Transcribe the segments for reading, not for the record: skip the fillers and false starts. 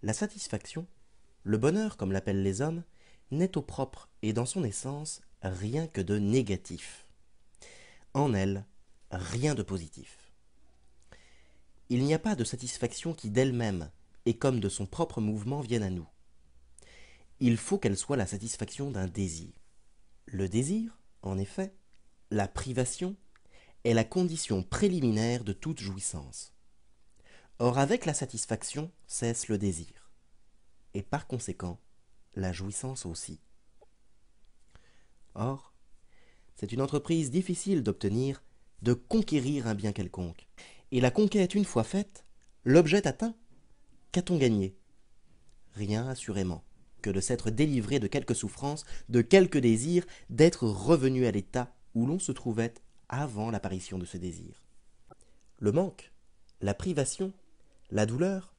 La satisfaction, le bonheur comme l'appellent les hommes, n'est au propre et dans son essence rien que de négatif. En elle, rien de positif. Il n'y a pas de satisfaction qui d'elle-même et comme de son propre mouvement vienne à nous. Il faut qu'elle soit la satisfaction d'un désir. Le désir, en effet, la privation, est la condition préliminaire de toute jouissance. Or avec la satisfaction cesse le désir, et par conséquent la jouissance aussi. Or, c'est une entreprise difficile d'obtenir, de conquérir un bien quelconque. Et la conquête une fois faite, l'objet atteint, qu'a-t-on gagné? Rien assurément, que de s'être délivré de quelque souffrance, de quelque désir, d'être revenu à l'état où l'on se trouvait avant l'apparition de ce désir. Le manque, la privation, la douleur,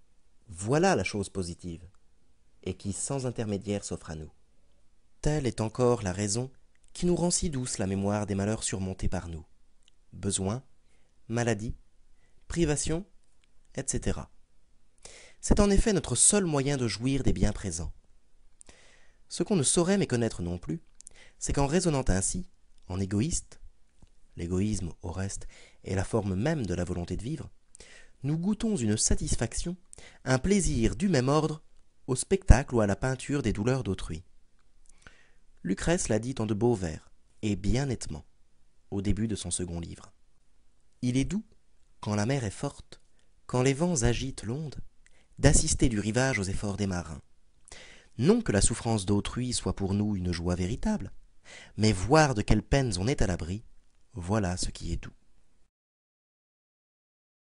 voilà la chose positive, et qui sans intermédiaire s'offre à nous. Telle est encore la raison qui nous rend si douce la mémoire des malheurs surmontés par nous. Besoin, maladie, privation, etc. C'est en effet notre seul moyen de jouir des biens présents. Ce qu'on ne saurait méconnaître non plus, c'est qu'en raisonnant ainsi, en égoïste, l'égoïsme, au reste, est la forme même de la volonté de vivre, nous goûtons une satisfaction, un plaisir du même ordre, au spectacle ou à la peinture des douleurs d'autrui. Lucrèce l'a dit en de beaux vers, et bien nettement, au début de son second livre. Il est doux, quand la mer est forte, quand les vents agitent l'onde, d'assister du rivage aux efforts des marins. Non que la souffrance d'autrui soit pour nous une joie véritable, mais voir de quelles peines on est à l'abri, voilà ce qui est doux.